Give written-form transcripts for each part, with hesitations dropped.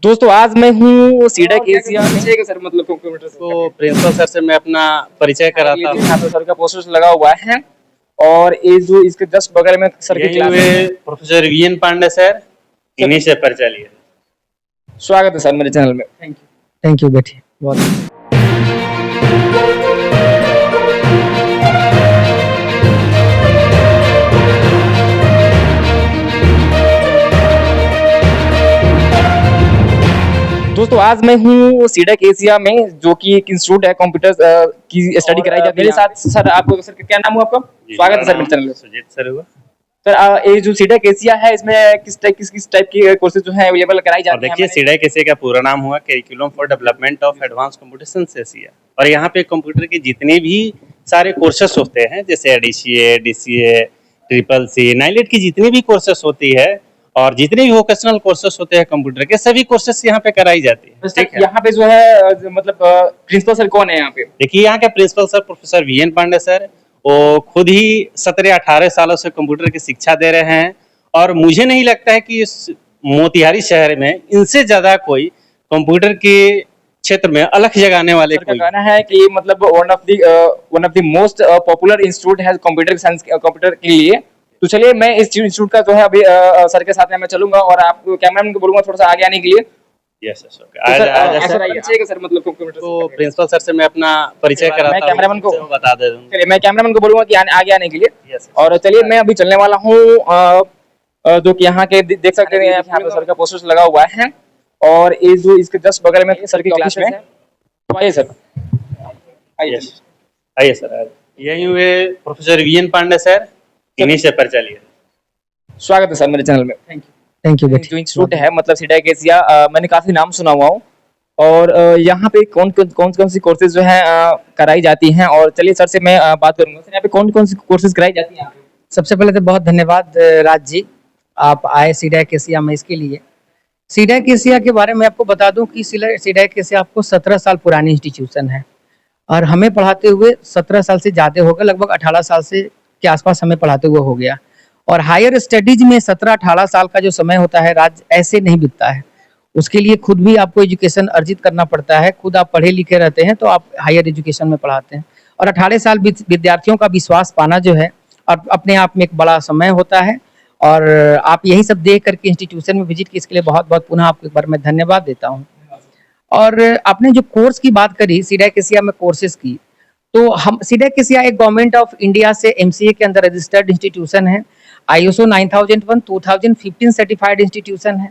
दोस्तों आज मैं हूँ सीडेक एशिया में सर मतलब कंप्यूटर तो प्रिंसिपल सर से मैं अपना परिचय कराता हूँ। यहाँ पे सर का पोस्टर लगा हुआ है और ये जो इसके जस्ट बगल में सर की यही क्लास हुए है। प्रोफेसर वीएन पांडे सर, इन्हीं से परिचय लिया। स्वागत है सर मेरे चैनल में। थैंक यू बैठिए। बहुत दोस्तों आज मैं हूँ सीडेक एशिया में जो कि एक इंस्टीट्यूट है कंप्यूटर की स्टडी कराई जाती है। मेरे साथ सर आपको सर क्या नाम हुआ आपका? स्वागत है सर मेरे चैनल में। सुजीत सर हुआ। सर ये जो सीडेक एशिया है इसमें किस टाइप की कोर्सेज जो है अवेलेबल कराई और जाती है? देखिए सीडेक एशिया का पूरा नाम हुआ curriculum for development of advance computation Asia. और यहाँ पे कंप्यूटर के जितने भी सारे कोर्सेस होते हैं जैसे ADCA, DCA, triple C, NIELIT की जितनी भी कोर्सेस होती है और जितने भी वोकेशनल कोर्सेस होते हैं कंप्यूटर के सभी कोर्सेस यहाँ पे कराई जाती है। ठीक है। यहाँ पे जो है मतलब प्रिंसिपल सर कौन है यहाँ पे? देखिए यहाँ के principal sir professor VN Pandey sir, वो खुद ही 17-18 सालों से कंप्यूटर की शिक्षा दे रहे हैं और मुझे नहीं लगता है कि इस मोतिहारी शहर में इनसे ज्यादा कोई कंप्यूटर के क्षेत्र में अलख जगाने वाले का कहना है कि मतलब one of the most popular institute है कंप्यूटर साइंस कंप्यूटर के लिए। तो चलिए मैं इस इंस्टीट्यूट का जो है अभी सर के साथ में मैं चलूंगा और आपको कैमरामैन को बोलूंगा थोड़ा सा आगे आने के लिए। यस सर मतलब कंप्यूटर तो प्रिंसिपल सर से मैं अपना परिचय कराता हूं। मैं कैमरामैन को बता दे दूं। चलिए मैं कैमरामैन को बोलूंगा कि आगे आने के लिए। Yes, और चलिए मैं अभी चलने वाला हूँ जो कि यहाँ के देख सकते हैं यहाँ पे सर का पोस्टर लगा हुआ है और ये जो इसके जस्ट बगल में सर की क्लास में। तो आइए सर, आइए सर। यही हुए प्रोफेसर वीएन पांडे सर, इन्हीं से परिचय लिया। स्वागत है सर मेरे चैनल में। थैंक यू जो बैठिए। इंस्टीट्यूट है मतलब सीडेक एशिया, मैंने काफी नाम सुना हुआ हूँ और यहाँ पे कौन सी कोर्सेज जो है कराई जाती हैं। और चलिए सर से मैं बात करूंगा सर यहाँ पे कौन सी कोर्सेज कराई जाती हैं यहाँ पे? सबसे पहले तो बहुत धन्यवाद राज जी, आप आए सीडेक एशिया में इसके लिए। सीडेक एशिया के बारे में आपको बता दूं कि सीडेक एशिया आपको 17 साल पुरानी इंस्टीट्यूशन है और हमें पढ़ाते हुए 17 साल से ज़्यादा हो गया, लगभग 18 साल से के आसपास हमें पढ़ाते हुए हो गया। और हायर स्टडीज में 17-18 साल का जो समय होता है राज ऐसे नहीं बीतता है। उसके लिए खुद भी आपको एजुकेशन अर्जित करना पड़ता है, खुद आप पढ़े लिखे रहते हैं तो आप हायर एजुकेशन में पढ़ाते हैं। और 18 साल विद्यार्थियों का विश्वास पाना जो है और अपने आप में एक बड़ा समय होता है। और आप यही सब देख करके इंस्टीट्यूशन में विजिट की, इसके लिए बहुत बहुत पुनः आपको एक बार मैं धन्यवाद देता हूँ। और आपने जो कोर्स की बात करी सीडेक एशिया में कोर्सेज की, तो हम सीडेक एशिया एक गवर्नमेंट ऑफ इंडिया से एमसीए के अंदर रजिस्टर्ड इंस्टीट्यूशन है, ISO 9001 2015 सर्टिफाइड इंस्टीट्यूशन है।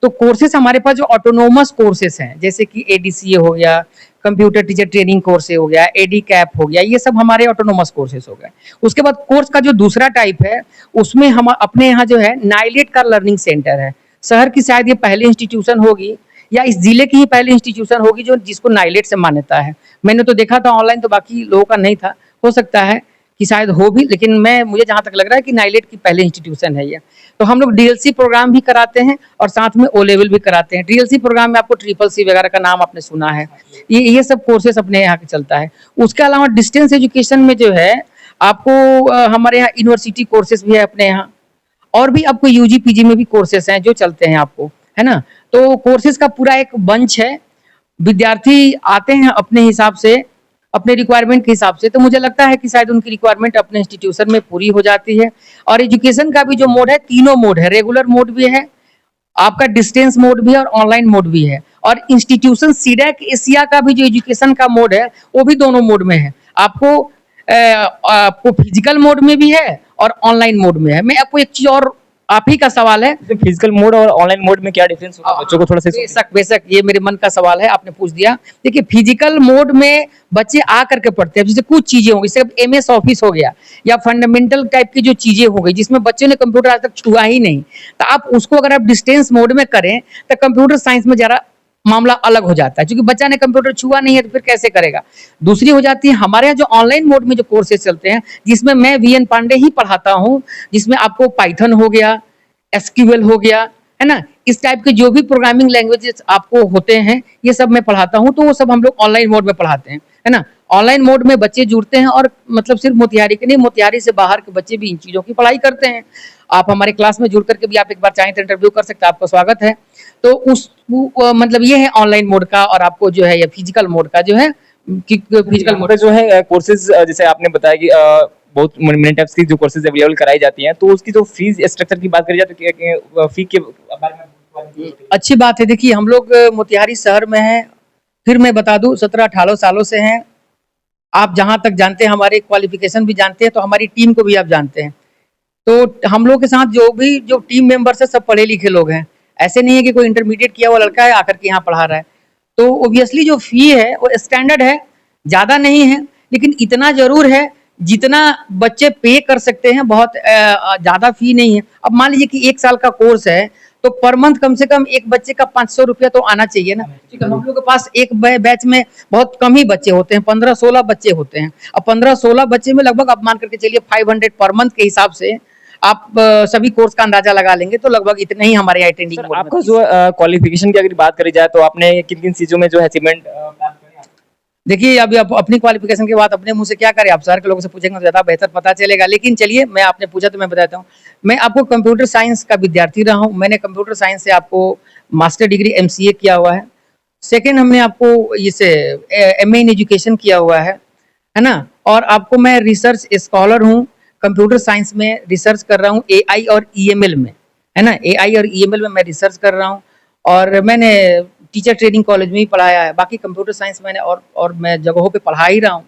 तो कोर्सेज हमारे पास जो ऑटोनोमस कोर्सेज हैं जैसे कि एडीसीए हो गया, कंप्यूटर टीचर ट्रेनिंग कोर्स हो गया, एडी कैप हो गया, ये सब हमारे ऑटोनोमस कोर्सेज हो गए। उसके बाद कोर्स का जो दूसरा टाइप है उसमें हम अपने यहाँ जो है नाइलेट का लर्निंग सेंटर है। शहर की शायद ये पहली इंस्टीट्यूशन होगी या इस जिले की ही पहली इंस्टीट्यूशन होगी जो जिसको नाइलेट से मान्यता है। मैंने तो देखा था ऑनलाइन, तो बाकी लोगों का नहीं था, हो सकता है कि शायद हो भी, लेकिन मुझे जहाँ तक लग रहा है कि नाइलेट की पहली इंस्टीट्यूशन है ये। तो हम लोग डीएलसी प्रोग्राम भी कराते हैं और साथ में ओ लेवल भी कराते हैं। डीएलसी प्रोग्राम में आपको ट्रिपल सी वगैरह का नाम आपने सुना है, ये सब कोर्सेस अपने यहाँ के चलता है। उसके अलावा डिस्टेंस एजुकेशन में जो है आपको हमारे यहाँ यूनिवर्सिटी कोर्सेज भी है अपने यहाँ, और भी आपको यूजी पीजी में भी कोर्सेज हैं जो चलते हैं आपको, है ना। तो कोर्सेज का पूरा एक बंच है, विद्यार्थी आते हैं अपने हिसाब से, अपने रिक्वायरमेंट के हिसाब से। तो मुझे लगता है कि शायद उनकी रिक्वायरमेंट अपने इंस्टीट्यूशन में पूरी हो जाती है। और एजुकेशन का भी जो मोड है, तीनों मोड है, रेगुलर मोड भी है, आपका डिस्टेंस मोड भी है और ऑनलाइन मोड भी है। और इंस्टीट्यूशन सीडेक एशिया का भी जो एजुकेशन का मोड है वो भी दोनों मोड में है। आपको फिजिकल मोड में भी है और ऑनलाइन मोड में है। मैं आपको एक चीज और, आप ही का सवाल है, फिजिकल मोड और ऑनलाइन मोड में क्या डिफरेंस होता है बच्चों को थोड़ा सा? बेशक ये मेरे मन का सवाल है, आपने पूछ दिया। देखिए फिजिकल मोड में बच्चे आ करके पढ़ते हैं, जैसे कुछ चीजें होंगी, जैसे MS ऑफिस हो गया या फंडामेंटल टाइप की जो चीजें हो गई जिसमें बच्चों ने कंप्यूटर आज तक छुआ ही नहीं, तो आप उसको अगर आप डिस्टेंस मोड में करें तो कंप्यूटर साइंस में जरा मामला अलग हो जाता है, क्योंकि बच्चा ने कंप्यूटर छुआ नहीं है तो फिर कैसे करेगा। दूसरी हो जाती है हमारे यहाँ जो ऑनलाइन मोड में जो कोर्सेज चलते हैं, जिसमें मैं वीएन पांडे ही पढ़ाता हूँ, जिसमें आपको पाइथन हो गया, SQL हो गया, है ना, इस टाइप के जो भी प्रोग्रामिंग लैंग्वेजेस आपको होते हैं ये सब मैं पढ़ाता हूँ। तो वो सब हम लोग ऑनलाइन मोड में पढ़ाते हैं, है ना। ऑनलाइन मोड में बच्चे जुड़ते हैं और मतलब सिर्फ मोतिहारी के नहीं, मोतिहारी से बाहर के बच्चे भी इन चीज़ों की पढ़ाई करते हैं। आप हमारे क्लास में जुड़ करके भी आप एक बार चाहें तो इंटरव्यू कर सकते हैं, आपका स्वागत है। तो मतलब ये है ऑनलाइन मोड का, और आपको जो है ये फिजिकल मोड का जो है फिजिकल यहाँ मोड पे जो है कोर्सेज जैसे आपने बताया कि बहुत मनी टाइप्स की जो कोर्सेज अवेलेबल कराई जाती हैं, तो उसकी जो फीस स्ट्रक्चर की बात करी जाए तो फी के बारे में अच्छी बात है। देखिए हम लोग मोतिहारी शहर में हैं, फिर मैं बता दूं 17-18 सालों से हैं। आप जहां तक जानते हैं हमारे क्वालिफिकेशन भी जानते हैं, तो हमारी टीम को भी आप जानते हैं। तो हम लोग के साथ जो टीम मेंबर्स है सब पढ़े लिखे लोग हैं। ऐसे नहीं है कि कोई इंटरमीडिएट किया हुआ लड़का है आकर के यहाँ पढ़ा रहा है। तो ऑब्वियसली जो फी है वो स्टैंडर्ड है, ज़्यादा नहीं है, लेकिन इतना ज़रूर है जितना बच्चे पे कर सकते हैं। बहुत ज़्यादा फी नहीं है। अब मान लीजिए कि 1 साल का कोर्स है, तो पर मंथ कम से कम एक बच्चे का 500 रुपया तो आना चाहिए ना, क्योंकि हम लोग के पास एक बैच में बहुत कम ही बच्चे होते हैं, 15-16 बच्चे होते हैं। अब 15-16 बच्चे में लगभग आप मान करके चलिए 500 पर मंथ के हिसाब से आप सभी कोर्स का अंदाजा लगा लेंगे, तो लगभग इतने ही हमारे अटेंडिंग सर आपका जो क्वालिफिकेशन की अगर बात करी जाए तो आपने किन किन चीजों में जो है अचीवमेंट देखिए अभी आप अपनी क्वालिफिकेशन की बात अपने मुंह से क्या करें, आप शहर के लोगों से पूछेंगे तो ज़्यादा बेहतर पता चलेगा। लेकिन चलिए, मैं आपने पूछा तो मैं बताता हूँ। मैं आपको कंप्यूटर साइंस का विद्यार्थी रहा हूँ। मैंने कंप्यूटर साइंस से आपको मास्टर डिग्री MCA किया हुआ है। सेकेंड हमने आपको इसे MA इन एजुकेशन किया हुआ है ना। और आपको मैं रिसर्च स्कॉलर हूँ, कंप्यूटर साइंस में रिसर्च कर रहा हूँ AI और EML में, है ना। AI और EML में मैं रिसर्च कर रहा हूँ, और मैंने टीचर ट्रेनिंग कॉलेज में ही पढ़ाया है। बाकी कंप्यूटर साइंस मैंने और मैं जगहों पे पढ़ा ही रहा हूँ।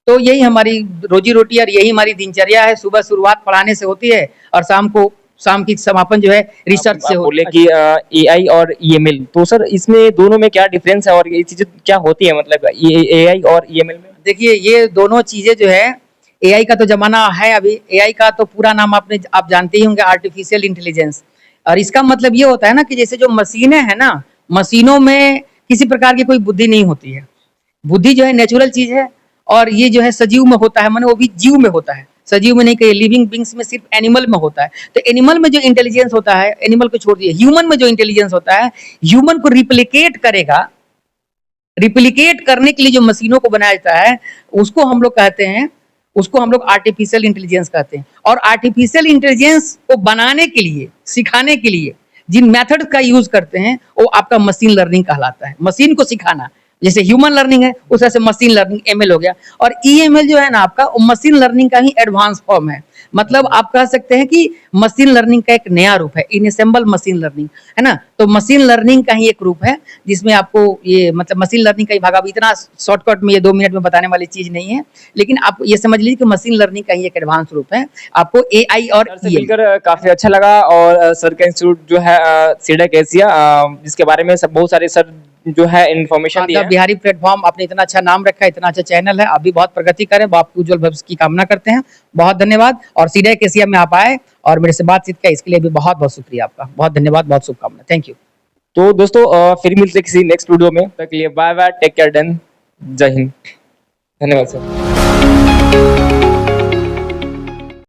तो यही हमारी रोजी रोटी और यही हमारी दिनचर्या है। सुबह शुरुआत पढ़ाने से होती है और शाम की समापन जो है रिसर्च से होती बोले कि AI और EML, तो सर इसमें दोनों में क्या डिफरेंस है और ये चीजें क्या होती है, मतलब AI और EML में? देखिए ये दोनों चीजें जो है, AI का तो जमाना है अभी। AI का तो पूरा नाम आप जानते ही होंगे, आर्टिफिशियल इंटेलिजेंस। और इसका मतलब ये होता है ना कि जैसे जो मशीनें हैं ना, मशीनों में किसी प्रकार की कोई बुद्धि नहीं होती है। बुद्धि जो है नेचुरल चीज है, और ये जो है सजीव में होता है, माने वो भी जीव में होता है, सजीव में नहीं, कहीं लिविंग बींग्स में सिर्फ एनिमल में होता है। तो एनिमल में जो इंटेलिजेंस होता है, एनिमल को छोड़ दिए, ह्यूमन में जो इंटेलिजेंस होता है, ह्यूमन को रिप्लिकेट करेगा। रिप्लिकेट करने के लिए जो मशीनों को बनाया जाता है, उसको हम लोग कहते हैं, उसको हम लोग आर्टिफिशियल इंटेलिजेंस कहते हैं। और आर्टिफिशियल इंटेलिजेंस को बनाने के लिए, सिखाने के लिए जिन मेथड का यूज करते हैं, वो आपका मशीन लर्निंग कहलाता है। मशीन को सिखाना, जैसे ह्यूमन लर्निंग है उस तरह से मशीन लर्निंग ML हो गया। और EML जो है ना आपका, वो मशीन लर्निंग का ही एडवांस फॉर्म है। मतलब आप कह सकते हैं कि मशीन लर्निंग का एक नया रूप है, इनएसेंबल मशीन लर्निंग, है ना। तो मशीन लर्निंग का ही एक रूप है जिसमें आपको ये, मतलब मशीन लर्निंग का ही भाग। अब इतना शॉर्टकट में ये 2 मिनट में बताने वाली चीज नहीं है, लेकिन आप ये समझ लीजिए कि मशीन लर्निंग का ही एक एडवांस रूप है। आपको AI और सर से मिलकर काफी अच्छा लगा। और सर का इंस्टीट्यूट जो है सीडेक एशिया, जिसके बारे में सब बहुत सारे सर जो है इन्फॉर्मेशन दी है। बिहारी प्लेटफॉर्म, आपने इतना अच्छा नाम रखा है, इतना अच्छा चैनल है, आप भी बहुत प्रगति करें, आपकी उज्जवल भविष्य की कामना करते हैं। बहुत धन्यवाद। और सीडेक एशिया में आप आए और मेरे से बातचीत किया, इसके लिए भी बहुत बहुत शुक्रिया आपका। बहुत धन्यवाद, बहुत शुभकामनाएं। Thank you. तो दोस्तों फिर मिलते हैं किसी नेक्स्ट वीडियो में, तक के लिए bye bye, take care, done, जय हिंद, धन्यवाद सर।